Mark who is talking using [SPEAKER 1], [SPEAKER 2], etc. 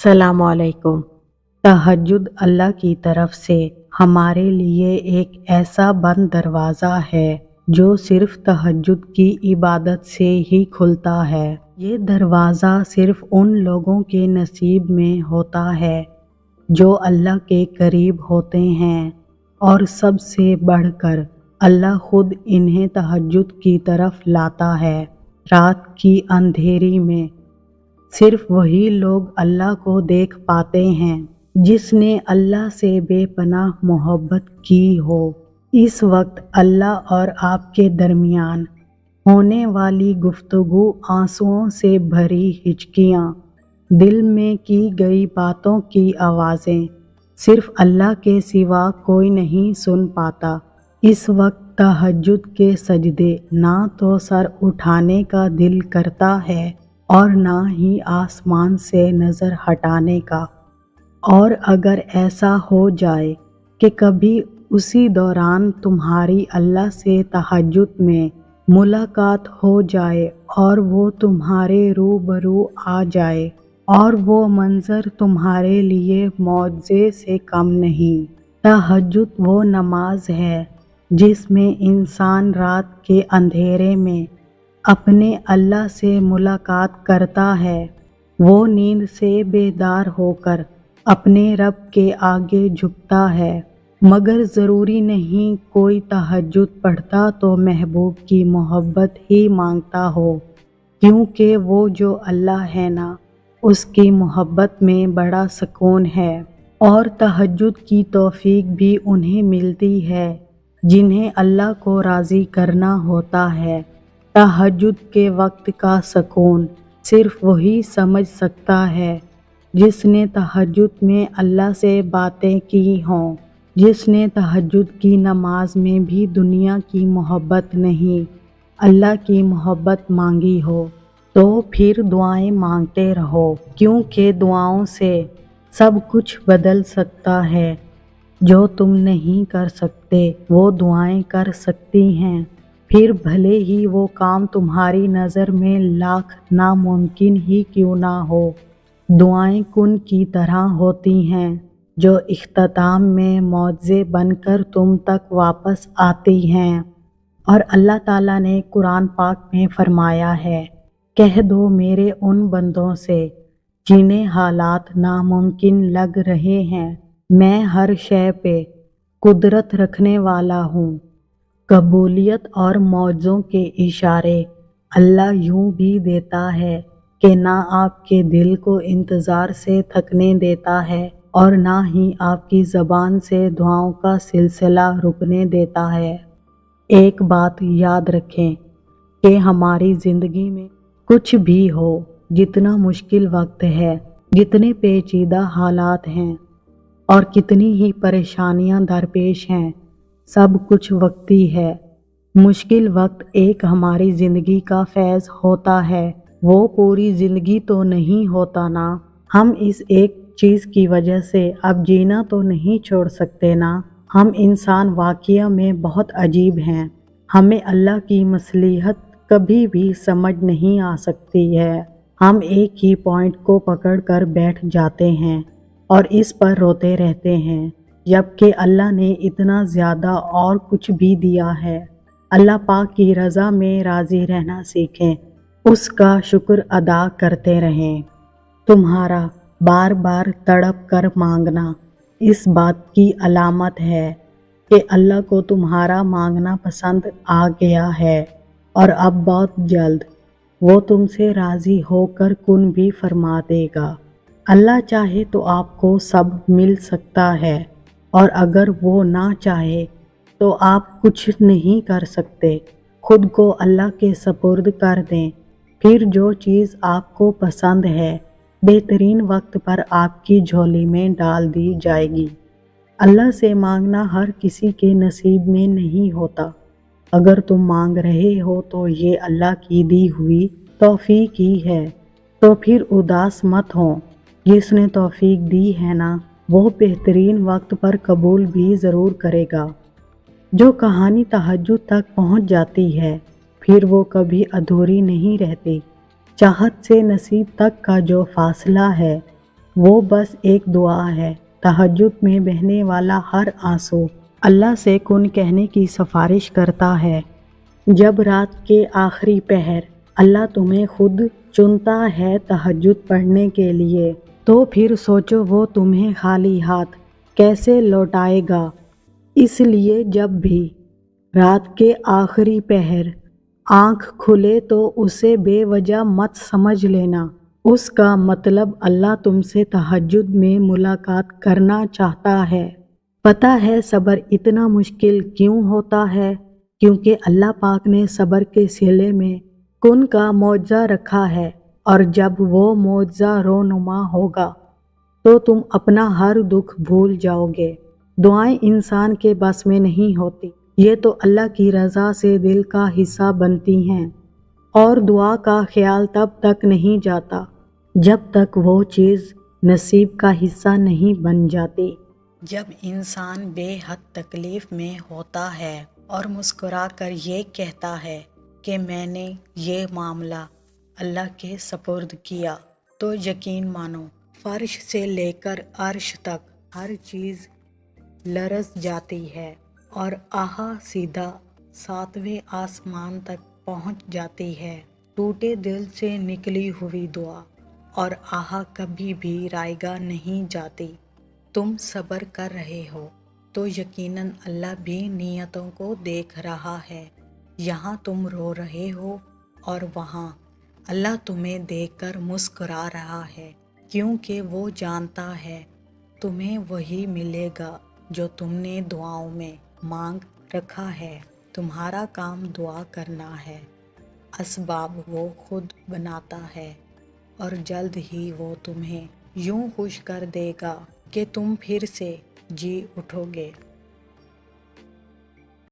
[SPEAKER 1] सलाम अलैकुम। तहज्जुद अल्लाह की तरफ से हमारे लिए एक ऐसा बंद दरवाज़ा है जो सिर्फ तहज्जुद की इबादत से ही खुलता है। ये दरवाज़ा सिर्फ उन लोगों के नसीब में होता है जो अल्लाह के करीब होते हैं, और सबसे बढ़कर अल्लाह खुद इन्हें तहज्जुद की तरफ लाता है। रात की अंधेरी में सिर्फ वही लोग अल्लाह को देख पाते हैं जिसने अल्लाह से बेपनाह मोहब्बत की हो। इस वक्त अल्लाह और आपके दरमियान होने वाली गुफ्तगू, आंसुओं से भरी हिचकियाँ, दिल में की गई बातों की आवाज़ें सिर्फ अल्लाह के सिवा कोई नहीं सुन पाता। इस वक्त तहज्जुद के सजदे ना तो सर उठाने का दिल करता है और ना ही आसमान से नज़र हटाने का। और अगर ऐसा हो जाए कि कभी उसी दौरान तुम्हारी अल्लाह से तहज्जुद में मुलाकात हो जाए और वो तुम्हारे रूबरू आ जाए और वो मंज़र तुम्हारे लिए मौजज़े से कम नहीं। तहज्जुद वो नमाज है जिसमें इंसान रात के अंधेरे में अपने अल्लाह से मुलाकात करता है। वो नींद से बेदार होकर अपने रब के आगे झुकता है। मगर ज़रूरी नहीं कोई तहज्जुद पढ़ता तो महबूब की मोहब्बत ही मांगता हो, क्योंकि वो जो अल्लाह है ना, उसकी मोहब्बत में बड़ा सुकून है। और तहज्जुद की तौफीक भी उन्हें मिलती है जिन्हें अल्लाह को राज़ी करना होता है। तहज्जुद के वक्त का सुकून सिर्फ वही समझ सकता है जिसने तहज्जुद में अल्लाह से बातें की हों, जिसने तहज्जुद की नमाज में भी दुनिया की मोहब्बत नहीं, अल्लाह की मोहब्बत मांगी हो। तो फिर दुआएं मांगते रहो, क्योंकि दुआओं से सब कुछ बदल सकता है। जो तुम नहीं कर सकते वो दुआएं कर सकती हैं। फिर भले ही वो काम तुम्हारी नज़र में लाख नामुमकिन ही क्यों ना हो। दुआएं कुन की तरह होती हैं जो इख्तिताम में मौजज़े बनकर तुम तक वापस आती हैं। और अल्लाह ताला ने कुरान पाक में फरमाया है, कह दो मेरे उन बंदों से जिन्हें हालात नामुमकिन लग रहे हैं, मैं हर शय पे कुदरत रखने वाला हूँ। कबूलियत और मौजों के इशारे अल्लाह यूं भी देता है कि ना आपके दिल को इंतज़ार से थकने देता है और ना ही आपकी ज़बान से दुआओं का सिलसिला रुकने देता है। एक बात याद रखें कि हमारी ज़िंदगी में कुछ भी हो, जितना मुश्किल वक्त है, जितने पेचीदा हालात हैं और कितनी ही परेशानियां दरपेश हैं, सब कुछ वक्ती है। मुश्किल वक्त एक हमारी ज़िंदगी का फैज़ होता है, वो पूरी ज़िंदगी तो नहीं होता ना। हम इस एक चीज़ की वजह से अब जीना तो नहीं छोड़ सकते ना। हम इंसान वाक़या में बहुत अजीब हैं। हमें अल्लाह की मसलिहत कभी भी समझ नहीं आ सकती है। हम एक ही पॉइंट को पकड़ कर बैठ जाते हैं और इस पर रोते रहते हैं, जबकि अल्लाह ने इतना ज़्यादा और कुछ भी दिया है। अल्लाह पाक की रज़ा में राज़ी रहना सीखें, उसका शुक्र अदा करते रहें। तुम्हारा बार बार तड़प कर मांगना इस बात की अलामत है कि अल्लाह को तुम्हारा मांगना पसंद आ गया है और अब बहुत जल्द वो तुमसे राज़ी होकर कुन भी फरमा देगा। अल्लाह चाहे तो आपको सब मिल सकता है, और अगर वो ना चाहे तो आप कुछ नहीं कर सकते। खुद को अल्लाह के सपुर्द कर दें, फिर जो चीज़ आपको पसंद है बेहतरीन वक्त पर आपकी झोली में डाल दी जाएगी। अल्लाह से मांगना हर किसी के नसीब में नहीं होता। अगर तुम मांग रहे हो तो ये अल्लाह की दी हुई तौफीक ही है, तो फिर उदास मत हो। जिसने तौफीक दी है ना, वो बेहतरीन वक्त पर कबूल भी ज़रूर करेगा। जो कहानी तहज्जुद तक पहुंच जाती है, फिर वो कभी अधूरी नहीं रहती। चाहत से नसीब तक का जो फासला है, وہ بس ایک دعا ہے۔ تہجد میں بہنے والا ہر آنسو اللہ سے کن کہنے کی سفارش کرتا ہے۔ جب رات کے آخری پہر اللہ تمہیں خود چنتا ہے تہجد پڑھنے کے لیے، تو پھر سوچو وہ تمہیں خالی ہاتھ کیسے لوٹائے گا۔ اس لیے جب بھی رات کے آخری پہر آنکھ کھلے تو اسے بے وجہ مت سمجھ لینا، اس کا مطلب اللہ تم سے تہجد میں ملاقات کرنا چاہتا ہے۔ پتہ ہے صبر اتنا مشکل کیوں ہوتا ہے؟ کیونکہ اللہ پاک نے صبر کے صلے میں کن کا معجزہ رکھا ہے، اور جب وہ معجزہ رونما ہوگا تو تم اپنا ہر دکھ بھول جاؤ گے۔ دعائیں انسان کے بس میں نہیں ہوتی، یہ تو اللہ کی رضا سے دل کا حصہ بنتی ہیں، اور دعا کا خیال تب تک نہیں جاتا جب تک وہ چیز نصیب کا حصہ نہیں بن جاتی۔ جب انسان بے حد تکلیف میں ہوتا ہے اور مسکرا کر یہ کہتا ہے کہ میں نے یہ معاملہ اللہ کے سپرد کیا، تو یقین مانو فرش سے لے کر عرش تک ہر چیز لرز جاتی ہے، اور آہا سیدھا 7ویں آسمان تک پہنچ جاتی ہے۔ ٹوٹے دل سے نکلی ہوئی دعا اور آہا کبھی بھی رائگاں نہیں جاتی۔ تم صبر کر رہے ہو تو یقیناً اللہ بھی نیتوں کو دیکھ رہا ہے۔ یہاں تم رو رہے ہو اور وہاں اللہ تمہیں دیکھ کر مسکرا رہا ہے، کیونکہ وہ جانتا ہے تمہیں وہی ملے گا جو تم نے دعاؤں میں مانگ رکھا ہے۔ تمہارا کام دعا کرنا ہے، اسباب وہ خود بناتا ہے، اور جلد ہی وہ تمہیں یوں خوش کر دے گا کہ تم پھر سے جی اٹھو گے۔